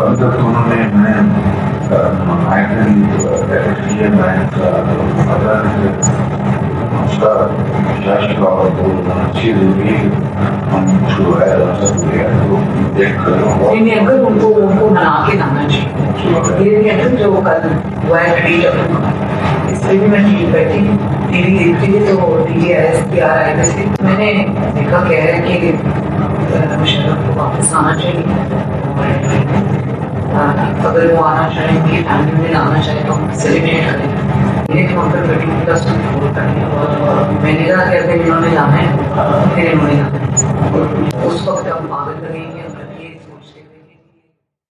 ابھی تک تو انہوں نے منگائے تھے اس کا جشن کا اور اچھی ضروری ہم شروع ہے تو دیکھ کر نہیں انکل ان کو منا کے لانا چاہیے. یہ انکل جو کل ہوا ہے ٹریٹ اس پہ بھی میں ٹھیک بیٹھی ٹی وی دیکھتی تھی تو D G S P R I تھے. میں نے دیکھا کہہ رہا ہے کہ مشرف کو واپس آنا چاہیے. اگر وہ آنا چاہیں گے فیملی میں لانا چاہے تو ہم سیلیبریٹ کریں. لیکن وہاں پر 30 فور کریں اور میں نے کہا کہ اگر انہوں نے جانا ہے پھر انہوں نے جانا ہے. اس وقت ہم پاگل کریں گے.